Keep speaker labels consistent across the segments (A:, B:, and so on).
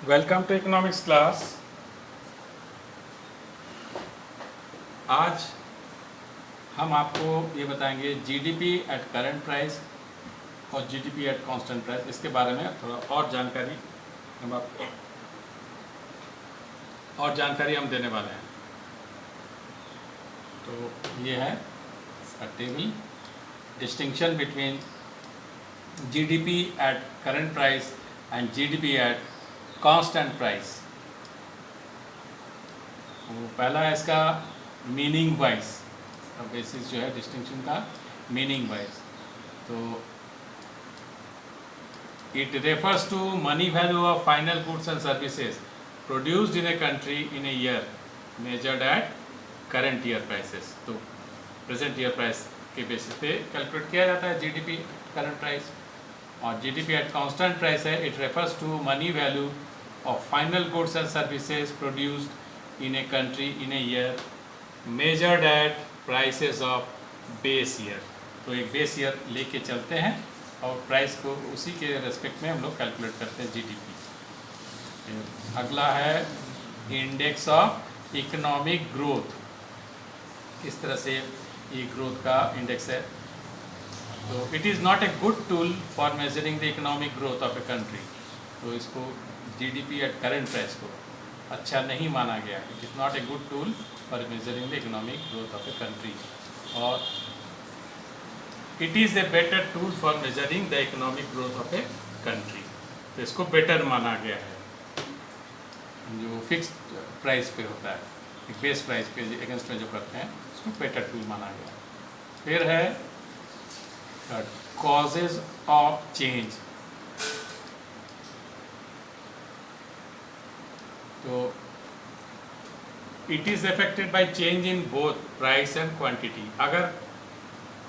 A: Welcome to economics class. आज हम आपको ये बताएंगे जीडीपी एट करंट प्राइस और जीडीपी एट कांस्टेंट प्राइस। इसके बारे में थोड़ा और जानकारी हम देने वाले हैं। तो ये है इसका table, distinction between GDP at current price and GDP at constant price. पहला है इसका मीनिंग वाइज, बेसिस जो है डिस्टिंक्शन का मीनिंग वाइज। तो it refers to money value of final goods and services produced in a country in a year measured at current year prices. तो present year price के basis पे calculate किया जाता है जीडीपी करंट प्राइस। और GDP at constant price है, it refers to money value of final goods and services produced in a country in a year measured at prices of base year. तो एक base year लेके चलते हैं और price को उसी के रेस्पेक्ट में हम लोग कैलकुलेट करते हैं जीडीपी। अगला है इंडेक्स ऑफ इकोनॉमिक ग्रोथ। किस तरह से ये ग्रोथ का इंडेक्स है। तो it is not a good tool for measuring the economic growth of a country. तो इसको जीडीपी एट करंट प्राइस को अच्छा नहीं माना गया। It is not a good tool for measuring the economic growth of a country, और it is a better tool for measuring the economic growth of a country. तो इसको better माना गया है। जो फिक्स्ड प्राइस पे होता है, एक बेस प्राइस पे अगेंस्ट में जो करते हैं, उसको बेटर टूल माना गया। फिर है कॉजेज ऑफ चेंज। तो it is affected by change in both price and quantity. अगर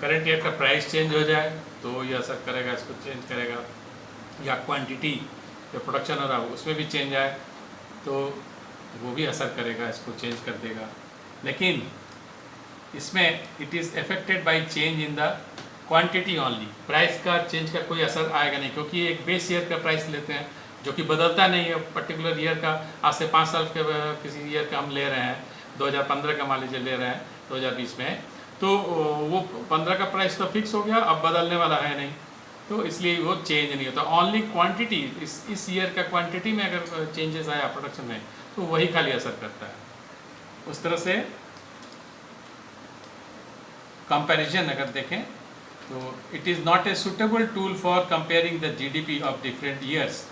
A: करंट ईयर का प्राइस चेंज हो जाए तो ये असर करेगा, इसको चेंज करेगा। या क्वांटिटी जो प्रोडक्शन हो रहा है उसमें भी चेंज आए तो वो भी असर करेगा, इसको चेंज कर देगा। लेकिन इसमें it is affected by change in the quantity only. Price का चेंज का कोई असर आएगा नहीं, क्योंकि एक बेस ईयर का प्राइस लेते हैं जो कि बदलता नहीं है। पर्टिकुलर ईयर का आज से 5 साल के किसी ईयर का हम ले रहे हैं, 2015 का मान लीजिए ले रहे हैं 2020 में, तो वो 15 का प्राइस तो फिक्स हो गया, अब बदलने वाला है नहीं, तो इसलिए वो चेंज नहीं होता। ओनली क्वांटिटी, इस ईयर का क्वांटिटी में अगर चेंजेस आया प्रोडक्शन में तो वही खाली असर करता है। उस तरह से कंपैरिजन अगर देखें तो it is not a suitable tool for comparing the GDP of different years.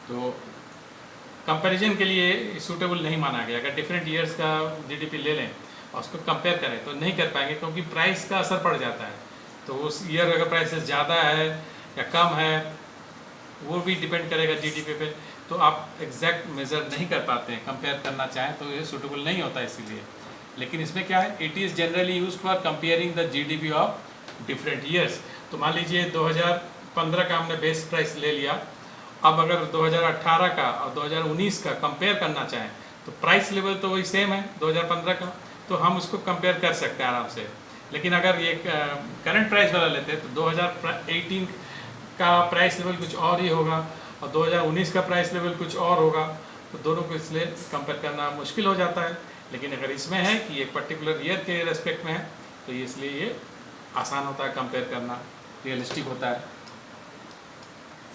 A: तो कंपैरिजन के लिए सूटेबल नहीं माना गया। अगर डिफरेंट ईयर्स का जीडीपी ले लें और उसको कंपेयर करें तो नहीं कर पाएंगे, क्योंकि प्राइस का असर पड़ जाता है। तो उस ईयर अगर प्राइसेस ज़्यादा है या कम है वो भी डिपेंड करेगा जीडीपी पे, तो आप एग्जैक्ट मेज़र नहीं कर पाते हैं। कंपेयर करना चाहें तो ये सूटेबल नहीं होता इसीलिए। लेकिन इसमें क्या है, it is generally used for comparing the GDP of different years. तो मान लीजिए 2015 का हमने बेस प्राइस ले लिया, अब अगर 2018 का और 2019 का कंपेयर करना चाहें तो प्राइस लेवल तो वही सेम है 2015 का, तो हम उसको कंपेयर कर सकते हैं आराम से। लेकिन अगर ये करंट प्राइस वाला लेते हैं तो 2018 का प्राइस लेवल कुछ और ही होगा और 2019 का प्राइस लेवल कुछ और होगा, तो दोनों को इसलिए कंपेयर करना मुश्किल हो जाता है। लेकिन अगर इसमें है कि एक पर्टिकुलर ईयर के रेस्पेक्ट में है तो इसलिए ये आसान होता है कंपेयर करना, रियलिस्टिक होता है।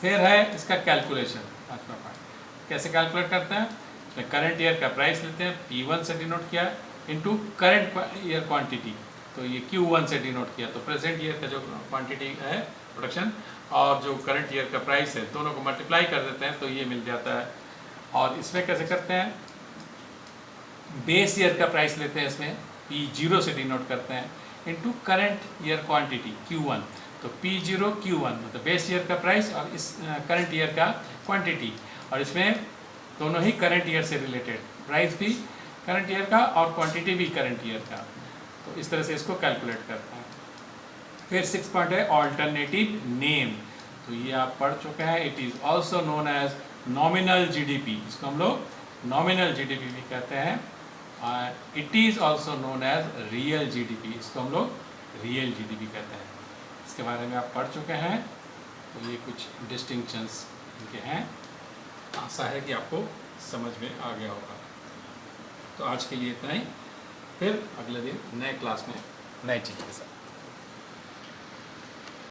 A: फिर है इसका कैलकुलेशन। पाँचवा पार्ट कैसे कैलकुलेट करते हैं, इसमें करंट ईयर का प्राइस लेते हैं, P1 से डिनोट किया इनटू करंट ईयर क्वांटिटी, तो ये Q1 से डिनोट किया। तो प्रेजेंट ईयर का जो क्वांटिटी है प्रोडक्शन और जो करंट ईयर का प्राइस है, दोनों को मल्टीप्लाई कर देते हैं तो ये मिल जाता है। और इसमें कैसे करते हैं, बेस ईयर का प्राइस लेते हैं, इसमें P0 से डिनोट करते हैं into current year quantity Q1। तो P0 Q1 मतलब बेस ईयर का प्राइस और इस करंट ईयर का क्वांटिटी, और इसमें दोनों ही करंट ईयर से रिलेटेड, प्राइस भी करंट ईयर का और क्वांटिटी भी करंट ईयर का। तो इस तरह से इसको कैलकुलेट करते हैं। फिर 6 पॉइंट है ऑल्टरनेटिव नेम। तो ये आप पढ़ चुके हैं। It is also known as nominal GDP, इसको हम लोग नॉमिनल जीडीपी भी कहते हैं। It is also known as real GDP, इसको हम लोग रियल जीडीपी कहते हैं। इसके बारे में आप पढ़ चुके हैं। तो ये कुछ डिस्टिंक्शंस इनके हैं। आशा है कि आपको समझ में आ गया होगा। तो आज के लिए इतना ही, फिर अगले दिन नए क्लास में नए चीज़ के साथ।